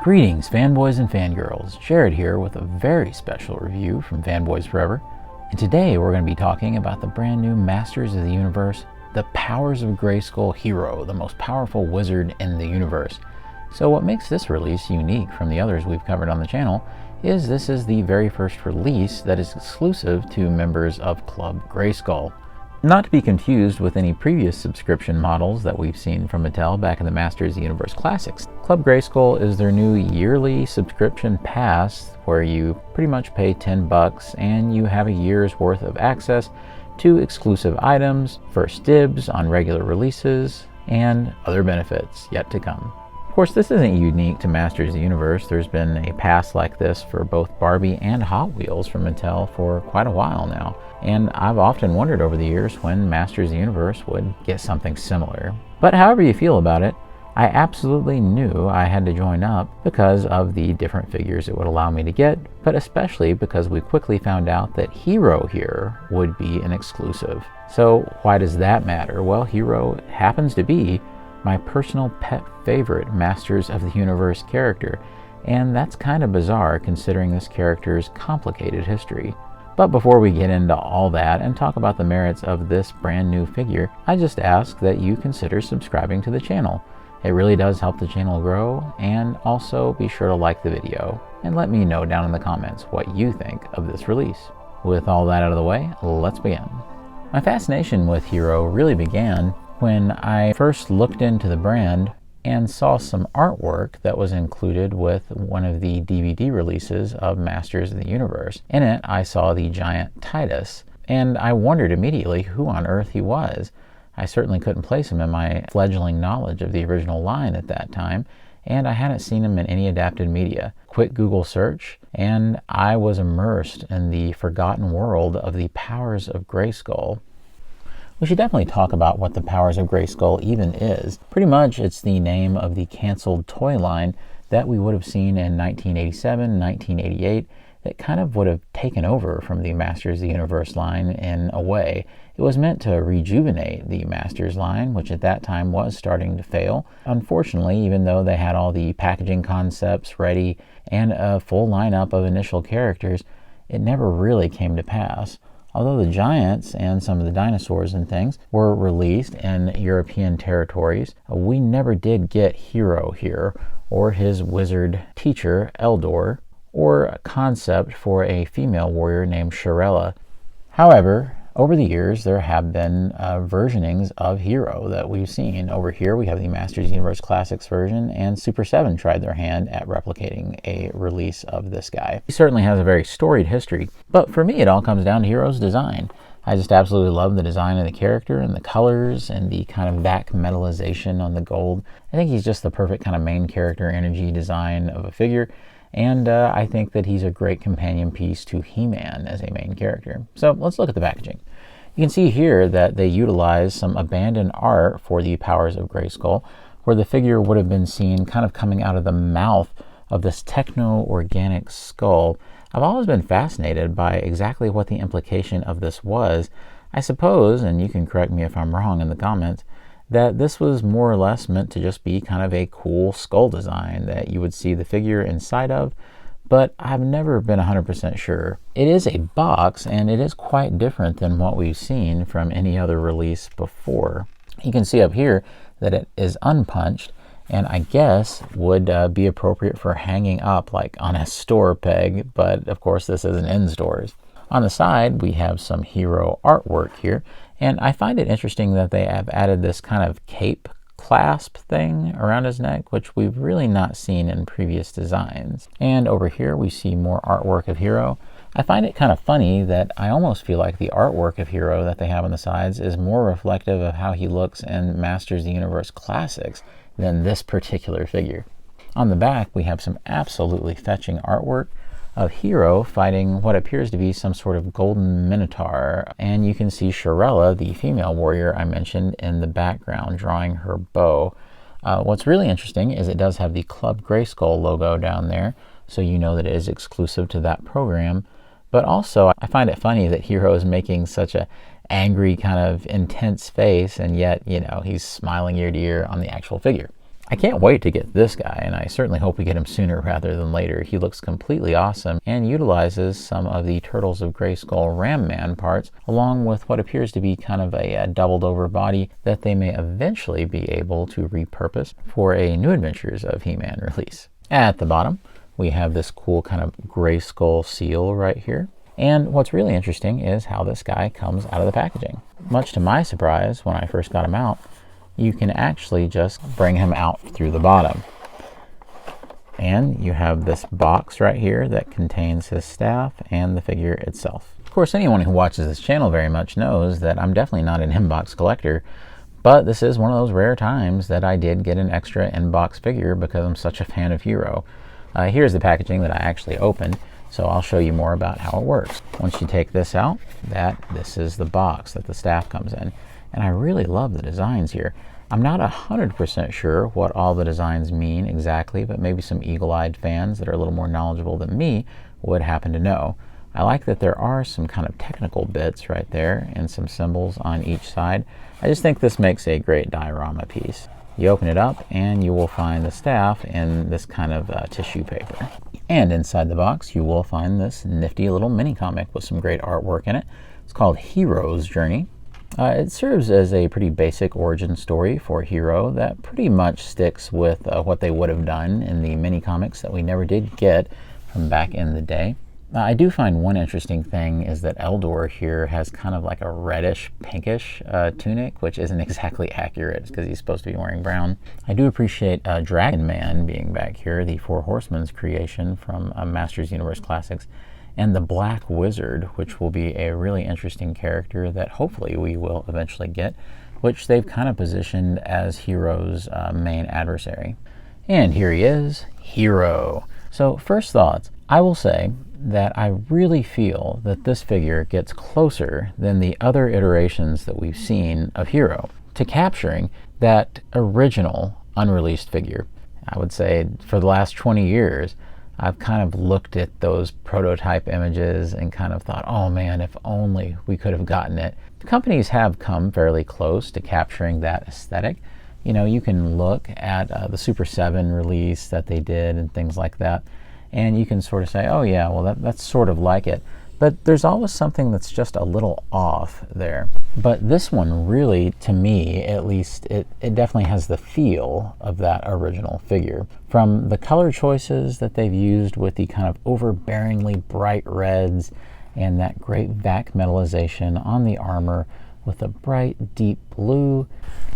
Greetings, fanboys and fangirls. Jared here with a very special review from Fanboys Forever. And today we're going to be talking about the brand new Masters of the Universe, the Powers of Grayskull hero, the most powerful wizard in the universe. So what makes this release unique from the others we've covered on the channel is this is the very first release that is exclusive to members of Club Grayskull. Not to be confused with any previous subscription models that we've seen from Mattel back in the Masters of the Universe Classics. Club Grayskull is their new yearly subscription pass where you pretty much pay $10 and you have a year's worth of access to exclusive items, first dibs on regular releases, and other benefits yet to come. Of course, this isn't unique to Masters of the Universe. There's been a pass like this for both Barbie and Hot Wheels from Mattel for quite a while now. And I've often wondered over the years when Masters of the Universe would get something similar. But however you feel about it, I absolutely knew I had to join up because of the different figures it would allow me to get, but especially because we quickly found out that Hero here would be an exclusive. So why does that matter? Well, Hero happens to be my personal pet favorite Masters of the Universe character, and that's kind of bizarre considering this character's complicated history. But before we get into all that and talk about the merits of this brand new figure, I just ask that you consider subscribing to the channel. It really does help the channel grow, and also be sure to like the video and let me know down in the comments what you think of this release. With all that out of the way, let's begin. My fascination with Hero really began when I first looked into the brand and saw some artwork that was included with one of the DVD releases of Masters of the Universe. In it, I saw the giant Titus, and I wondered immediately who on earth he was. I certainly couldn't place him in my fledgling knowledge of the original line at that time, and I hadn't seen him in any adapted media. Quick Google search, and I was immersed in the forgotten world of the Powers of Grayskull. We should definitely talk about what the Powers of Grayskull even is. Pretty much it's the name of the canceled toy line that we would have seen in 1987, 1988, that kind of would have taken over from the Masters of the Universe line in a way. It was meant to rejuvenate the Masters line, which at that time was starting to fail. Unfortunately, even though they had all the packaging concepts ready and a full lineup of initial characters, it never really came to pass. Although the giants and some of the dinosaurs and things were released in European territories, we never did get Hero here, or his wizard teacher, Eldor, or a concept for a female warrior named Shirella. However, over the years, there have been versionings of Hero that we've seen. Over here, we have the Masters of the Universe Classics version, and Super 7 tried their hand at replicating a release of this guy. He certainly has a very storied history, but for me, it all comes down to Hero's design. I just absolutely love the design of the character and the colors and the kind of back metallization on the gold. I think he's just the perfect kind of main character energy design of a figure. And I think that he's a great companion piece to He-Man as a main character. So let's look at the packaging. You can see here that they utilize some abandoned art for the Powers of Grayskull, where the figure would have been seen kind of coming out of the mouth of this techno-organic skull. I've always been fascinated by exactly what the implication of this was. I suppose, and you can correct me if I'm wrong in the comments, that this was more or less meant to just be kind of a cool skull design that you would see the figure inside of, but I've never been 100% sure. It is a box, and it is quite different than what we've seen from any other release before. You can see up here that it is unpunched, and I guess would be appropriate for hanging up like on a store peg, but of course this isn't in stores. On the side, we have some Hero artwork here, and I find it interesting that they have added this kind of cape clasp thing around his neck, which we've really not seen in previous designs. And over here, we see more artwork of Hero. I find it kind of funny that I almost feel like the artwork of Hero that they have on the sides is more reflective of how he looks in Masters of the Universe Classics than this particular figure. On the back, we have some absolutely fetching artwork of Hero fighting what appears to be some sort of golden minotaur, and you can see Shirella, the female warrior I mentioned, in the background drawing her bow. What's really interesting is it does have the Club Grayskull logo down there, so you know that it is exclusive to that program. But also, I find it funny that Hero is making such a angry kind of intense face, and yet, you know, he's smiling ear to ear on the actual figure. I can't wait to get this guy, and I certainly hope we get him sooner rather than later. He looks completely awesome and utilizes some of the Turtles of Grayskull Ram Man parts, along with what appears to be kind of a doubled over body that they may eventually be able to repurpose for a New Adventures of He-Man release. At the bottom, we have this cool kind of Grayskull seal right here. And what's really interesting is how this guy comes out of the packaging. Much to my surprise, when I first got him out, you can actually just bring him out through the bottom. And you have this box right here that contains his staff and the figure itself. Of course, anyone who watches this channel very much knows that I'm definitely not an inbox collector, but this is one of those rare times that I did get an extra inbox figure because I'm such a fan of Hero. Here's the packaging that I actually opened, so I'll show you more about how it works. Once you take this out, this is the box that the staff comes in. And I really love the designs here. I'm not 100% sure what all the designs mean exactly, but maybe some eagle-eyed fans that are a little more knowledgeable than me would happen to know. I like that there are some kind of technical bits right there and some symbols on each side. I just think this makes a great diorama piece. You open it up and you will find the staff in this kind of tissue paper. And inside the box you will find this nifty little mini comic with some great artwork in it. It's called Hero's Journey. It serves as a pretty basic origin story for Hero that pretty much sticks with what they would have done in the mini comics that we never did get from back in the day. I do find one interesting thing is that Eldor here has kind of like a reddish pinkish tunic, which isn't exactly accurate because he's supposed to be wearing brown. I do appreciate Dragon Man being back here, the Four Horsemen's creation from Masters Universe Classics, and the Black Wizard, which will be a really interesting character that hopefully we will eventually get, which they've kind of positioned as Hero's main adversary. And here he is, Hero. So first thoughts, I will say that I really feel that this figure gets closer than the other iterations that we've seen of Hero to capturing that original unreleased figure. I would say for the last 20 years, I've kind of looked at those prototype images and kind of thought, oh man, if only we could have gotten it. The companies have come fairly close to capturing that aesthetic. You know, you can look at the Super 7 release that they did and things like that, and you can sort of say, oh yeah, well that's sort of like it. But there's always something that's just a little off there. But this one really, to me at least, it definitely has the feel of that original figure. From the color choices that they've used with the kind of overbearingly bright reds and that great vac metallization on the armor with a bright deep blue,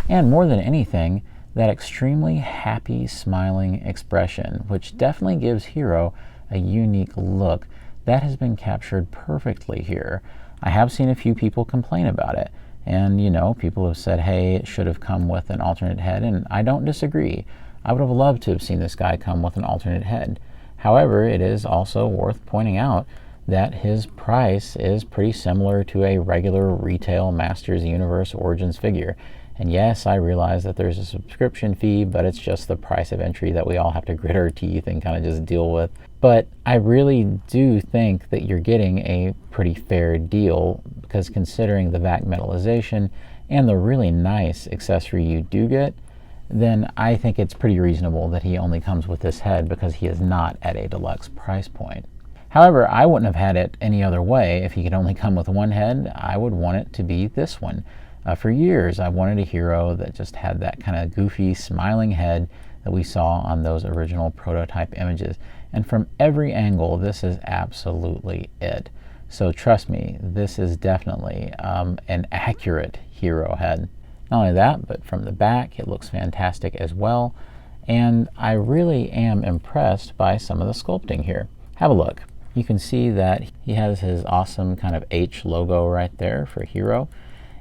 and more than anything, that extremely happy smiling expression, which definitely gives Hero a unique look. That has been captured perfectly here. I have seen a few people complain about it, and you know, people have said, hey, it should have come with an alternate head, and I don't disagree. I would have loved to have seen this guy come with an alternate head. However, it is also worth pointing out that his price is pretty similar to a regular retail Masters Universe Origins figure. And yes, I realize that there's a subscription fee, but it's just the price of entry that we all have to grit our teeth and kind of just deal with. But I really do think that you're getting a pretty fair deal, because considering the vac metallization and the really nice accessory you do get, then I think it's pretty reasonable that he only comes with this head because he is not at a deluxe price point. However, I wouldn't have had it any other way. If he could only come with one head, I would want it to be this one. For years, I wanted a Hero that just had that kind of goofy, smiling head that we saw on those original prototype images. And from every angle, this is absolutely it. So trust me, this is definitely an accurate Hero head. Not only that, but from the back, it looks fantastic as well. And I really am impressed by some of the sculpting here. Have a look. You can see that he has his awesome kind of H logo right there for Hero.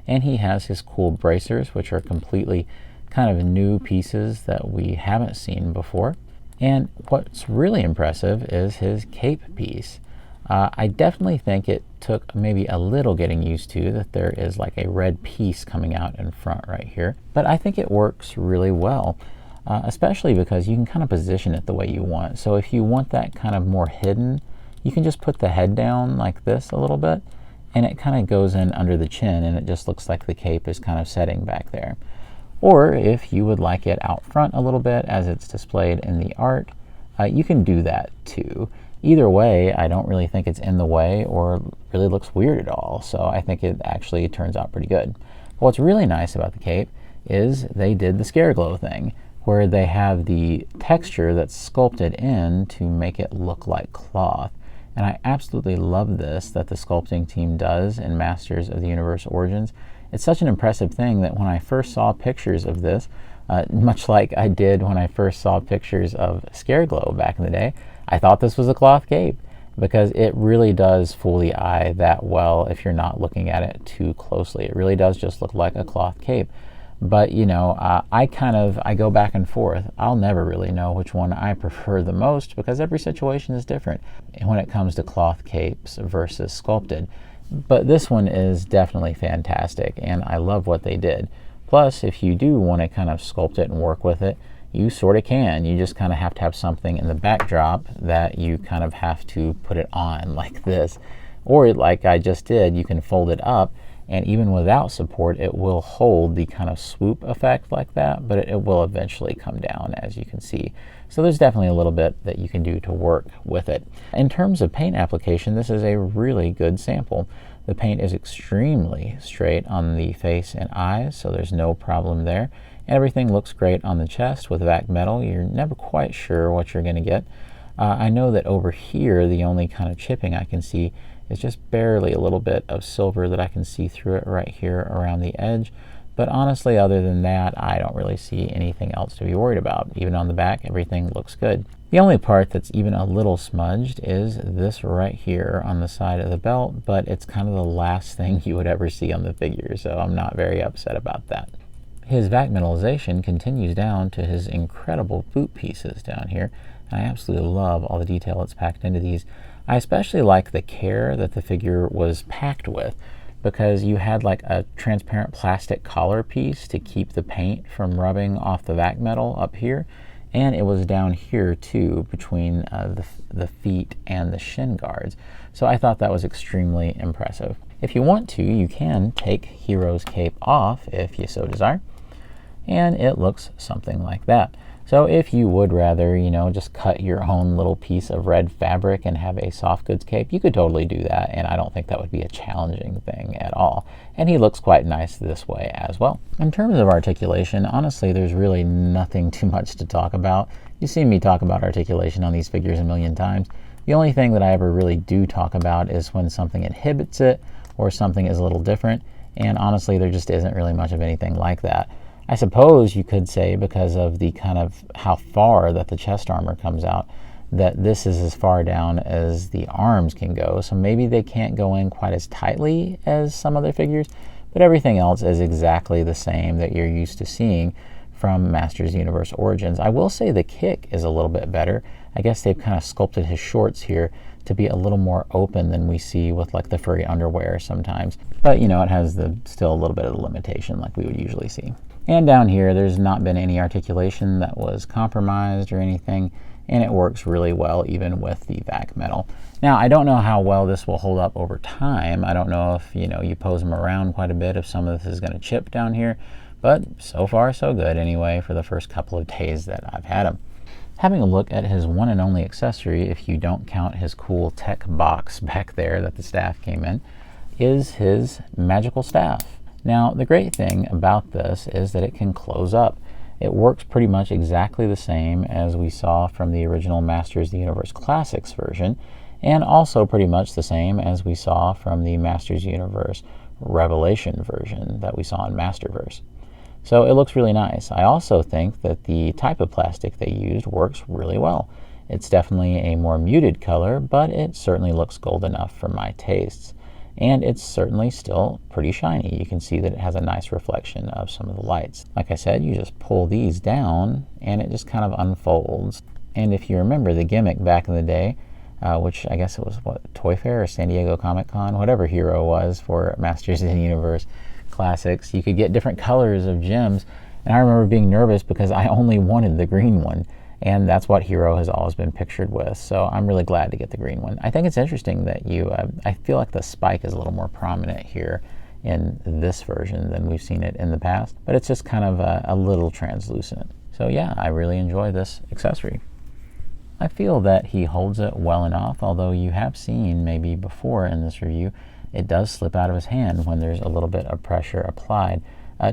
And he has his cool bracers, which are completely kind of new pieces that we haven't seen before. And what's really impressive is his cape piece. I definitely think it took maybe a little getting used to that there is like a red piece coming out in front right here. But I think it works really well, especially because you can kind of position it the way you want. So if you want that kind of more hidden, you can just put the head down like this a little bit, and it kind of goes in under the chin, and it just looks like the cape is kind of setting back there. Or if you would like it out front a little bit as it's displayed in the art, you can do that too. Either way, I don't really think it's in the way or really looks weird at all, so I think it actually turns out pretty good. But what's really nice about the cape is they did the scare glow thing, where they have the texture that's sculpted in to make it look like cloth. And I absolutely love this that the sculpting team does in Masters of the Universe Origins. It's such an impressive thing that when I first saw pictures of this, much like I did when I first saw pictures of Scare Glow back in the day, I thought this was a cloth cape, because it really does fool the eye that well if you're not looking at it too closely. It really does just look like a cloth cape. But you know, I go back and forth. I'll never really know which one I prefer the most, because every situation is different when it comes to cloth capes versus sculpted. But this one is definitely fantastic, and I love what they did. Plus, if you do want to kind of sculpt it and work with it, you sort of can. You just kind of have to have something in the backdrop that you kind of have to put it on like this. Or like I just did, you can fold it up, and even without support, it will hold the kind of swoop effect like that, but it will eventually come down, as you can see. So there's definitely a little bit that you can do to work with it. In terms of paint application, this is a really good sample. The paint is extremely straight on the face and eyes, so there's no problem there. And everything looks great on the chest with vac metal. You're never quite sure what you're going to get. I know that over here, the only kind of chipping I can see is just barely a little bit of silver that I can see through it right here around the edge. But honestly, other than that, I don't really see anything else to be worried about. Even on the back, everything looks good. The only part that's even a little smudged is this right here on the side of the belt, but it's kind of the last thing you would ever see on the figure, so I'm not very upset about that. His vac metallization continues down to his incredible boot pieces down here. I absolutely love all the detail that's packed into these. I especially like the care that the figure was packed with, because you had like a transparent plastic collar piece to keep the paint from rubbing off the vac metal up here, and it was down here too between the feet and the shin guards. So I thought that was extremely impressive. If you want to, you can take Hero's cape off if you so desire, and it looks something like that. So if you would rather, you know, just cut your own little piece of red fabric and have a soft goods cape, you could totally do that, and I don't think that would be a challenging thing at all. And he looks quite nice this way as well. In terms of articulation, honestly, there's really nothing too much to talk about. You've seen me talk about articulation on these figures a million times. The only thing that I ever really do talk about is when something inhibits it or something is a little different, and honestly, there just isn't really much of anything like that. I suppose you could say, because of the kind of how far that the chest armor comes out, that this is as far down as the arms can go, so maybe they can't go in quite as tightly as some other figures, but everything else is exactly the same that you're used to seeing from Masters Universe Origins. I will say the kick is a little bit better. I guess they've kind of sculpted his shorts here to be a little more open than we see with like the furry underwear sometimes. But you know, it has still a little bit of the limitation like we would usually see. And down here, there's not been any articulation that was compromised or anything, and it works really well even with the vac metal. Now, I don't know how well this will hold up over time. I don't know if, you know, you pose them around quite a bit, if some of this is going to chip down here, but so far so good anyway for the first couple of days that I've had him. Having a look at his one and only accessory, if you don't count his cool tech box back there that the staff came in, is his magical staff. Now, the great thing about this is that it can close up. It works pretty much exactly the same as we saw from the original Masters of the Universe Classics version, and also pretty much the same as we saw from the Masters of the Universe Revelation version that we saw in Masterverse. So it looks really nice. I also think that the type of plastic they used works really well. It's definitely a more muted color, but it certainly looks gold enough for my tastes. And it's certainly still pretty shiny. You can see that it has a nice reflection of some of the lights. Like I said, you just pull these down and it just kind of unfolds. And if you remember the gimmick back in the day, which I guess it was what, Toy Fair or San Diego Comic-Con, whatever Hero was for Masters of the Universe Classics, you could get different colors of gems. And I remember being nervous because I only wanted the green one. And that's what Hero has always been pictured with. So I'm really glad to get the green one. I think it's interesting that I feel like the spike is a little more prominent here in this version than we've seen it in the past, but it's just kind of a little translucent. So yeah, I really enjoy this accessory. I feel that he holds it well enough, although you have seen maybe before in this review, it does slip out of his hand when there's a little bit of pressure applied.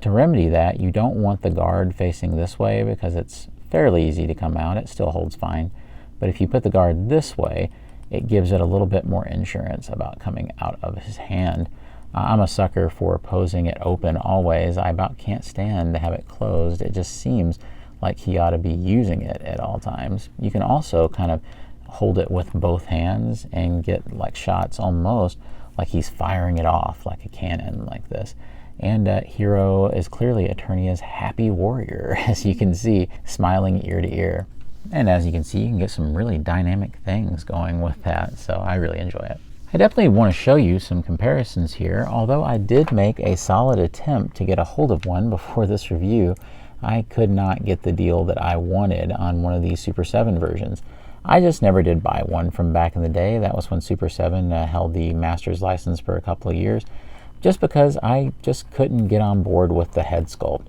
To remedy that, you don't want the guard facing this way because it's fairly easy to come out. It still holds fine. But if you put the guard this way, it gives it a little bit more insurance about coming out of his hand. I'm a sucker for posing it open always. I about can't stand to have it closed. It just seems like he ought to be using it at all times. You can also kind of hold it with both hands and get like shots almost like he's firing it off like a cannon like this. And Hero is clearly Eternia's happy warrior, as you can see, smiling ear to ear. And as you can see, you can get some really dynamic things going with that, so I really enjoy it. I definitely want to show you some comparisons here. Although I did make a solid attempt to get a hold of one before this review, I could not get the deal that I wanted on one of these Super 7 versions. I just never did buy one from back in the day. That was when Super 7 held the master's license for a couple of years, just because I just couldn't get on board with the head sculpt.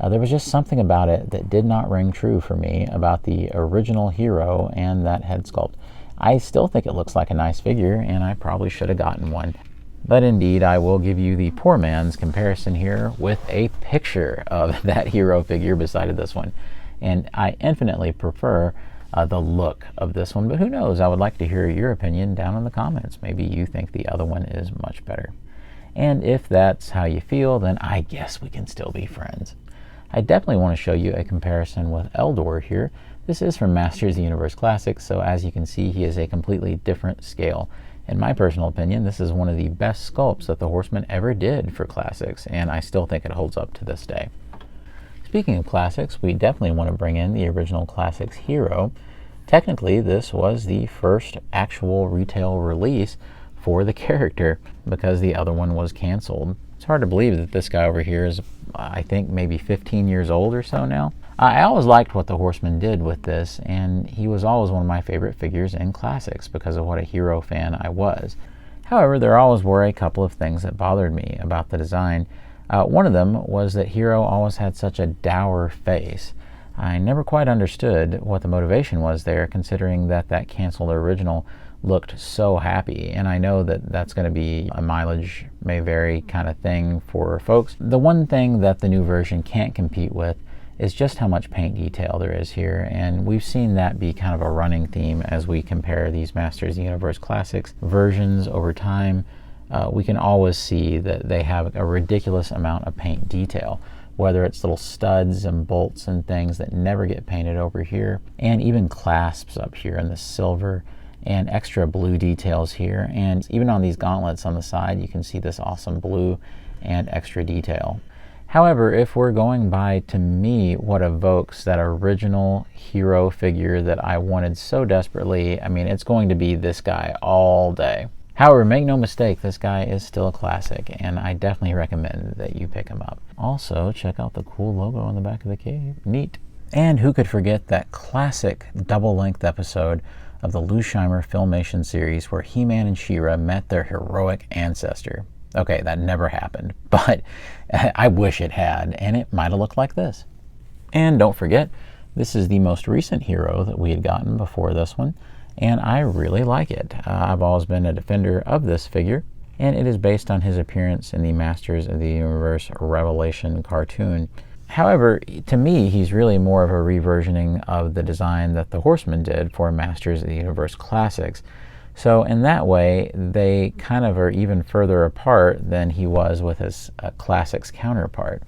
There was just something about it that did not ring true for me about the original Hero and that head sculpt. I still think it looks like a nice figure, and I probably should have gotten one. But indeed, I will give you the poor man's comparison here with a picture of that Hero figure beside this one. And I infinitely prefer the look of this one, but who knows? I would like to hear your opinion down in the comments. Maybe you think the other one is much better. And if that's how you feel, then I guess we can still be friends. I definitely want to show you a comparison with Eldor here. This is from Masters of the Universe Classics, so as you can see, he is a completely different scale. In my personal opinion, this is one of the best sculpts that the Horseman ever did for Classics, and I still think it holds up to this day. Speaking of Classics, we definitely want to bring in the original Classics Hero. Technically, this was the first actual retail release for the character because the other one was canceled. It's hard to believe that this guy over here is, I think, maybe 15 years old or so now. I always liked what the Horseman did with this, and he was always one of my favorite figures in Classics because of what a Hero fan I was. However, there always were a couple of things that bothered me about the design. One of them was that Hero always had such a dour face. I never quite understood what the motivation was there, considering that that canceled original looked so happy, and I know that that's going to be a mileage may vary kind of thing for folks. The one thing that the new version can't compete with is just how much paint detail there is here, and we've seen that be kind of a running theme as we compare these Masters of the Universe Classics versions over time. We can always see that they have a ridiculous amount of paint detail, whether it's little studs and bolts and things that never get painted over here, and even clasps up here in the silver, and extra blue details here, and even on these gauntlets on the side you can see this awesome blue and extra detail. However, if we're going by, to me, what evokes that original Hero figure that I wanted so desperately, I mean, it's going to be this guy all day. However, make no mistake, this guy is still a classic, and I definitely recommend that you pick him up. Also, check out the cool logo on the back of the cave. Neat. And who could forget that classic double-length episode of the Lou Scheimer Filmation series where He-Man and She-Ra met their heroic ancestor. Okay, that never happened, but I wish it had, and it might have looked like this. And don't forget, this is the most recent Hero that we had gotten before this one, and I really like it. I've always been a defender of this figure, and it is based on his appearance in the Masters of the Universe Revelation cartoon. However, to me, he's really more of a reversioning of the design that the Horseman did for Masters of the Universe Classics. So in that way, they kind of are even further apart than he was with his Classics counterpart.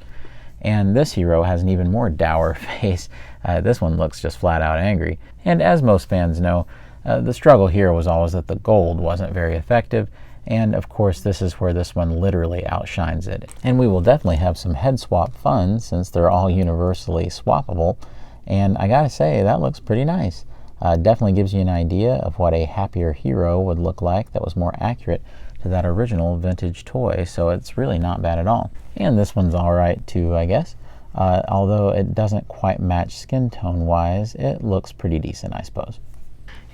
And this Hero has an even more dour face. This one looks just flat out angry. And as most fans know, the struggle here was always that the gold wasn't very effective, and of course this is where this one literally outshines it. And we will definitely have some head swap fun since they're all universally swappable, and I gotta say, that looks pretty nice. Definitely gives you an idea of what a happier Hero would look like that was more accurate to that original vintage toy, so it's really not bad at all. And this one's alright too, I guess. Although it doesn't quite match skin tone wise, it looks pretty decent, I suppose.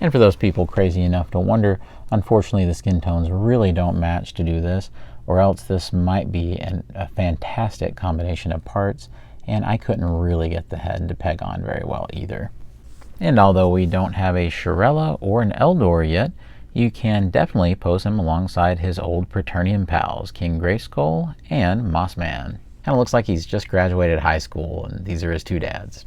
And for those people crazy enough to wonder, unfortunately the skin tones really don't match to do this. or else this might be a fantastic combination of parts, and I couldn't really get the head to peg on very well either. And although we don't have a Shirella or an Eldor yet, you can definitely pose him alongside his old Praetorian pals, King Grayskull and Mossman. Kind of looks like he's just graduated high school and these are his two dads.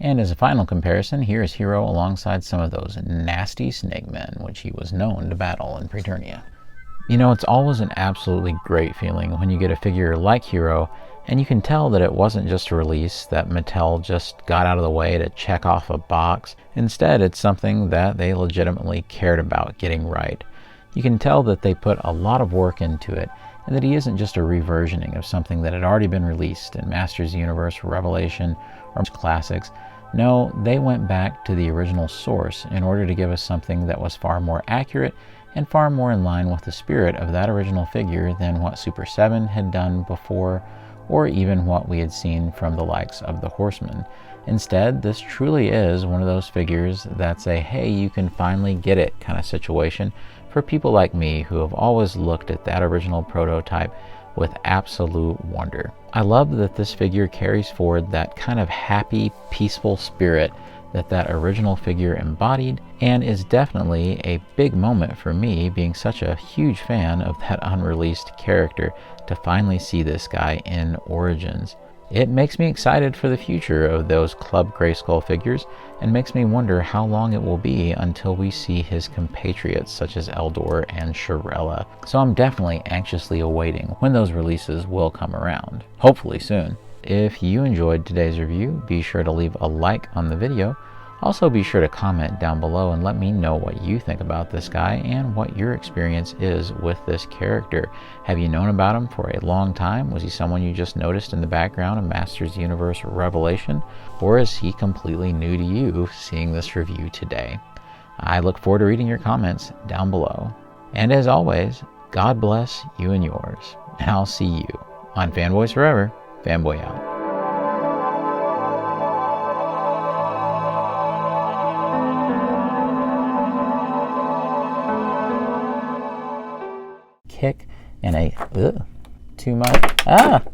And as a final comparison, here is Hero alongside some of those nasty snake men, which he was known to battle in Praetornia. You know, it's always an absolutely great feeling when you get a figure like Hero, and you can tell that it wasn't just a release that Mattel just got out of the way to check off a box. Instead, it's something that they legitimately cared about getting right. You can tell that they put a lot of work into it, and that he isn't just a reversioning of something that had already been released in Masters of the Universe, Revelation, or Classics. No, they went back to the original source in order to give us something that was far more accurate and far more in line with the spirit of that original figure than what Super 7 had done before, or even what we had seen from the likes of the Horsemen. Instead, this truly is one of those figures that's a hey, you can finally get it kind of situation for people like me who have always looked at that original prototype with absolute wonder. I love that this figure carries forward that kind of happy, peaceful spirit that original figure embodied, and is definitely a big moment for me, being such a huge fan of that unreleased character, to finally see this guy in Origins. It makes me excited for the future of those Club Grayskull figures, and makes me wonder how long it will be until we see his compatriots such as Eldor and Shirella. So I'm definitely anxiously awaiting when those releases will come around, hopefully soon. If you enjoyed today's review, be sure to leave a like on the video. Also be sure to comment down below and let me know what you think about this guy and what your experience is with this character. Have you known about him for a long time? Was he someone you just noticed in the background of Masters of the Universe Revelation? Or is he completely new to you seeing this review today? I look forward to reading your comments down below. And as always, God bless you and yours. And I'll see you on Fanboys Forever. Fanboy out. Kick and a too much.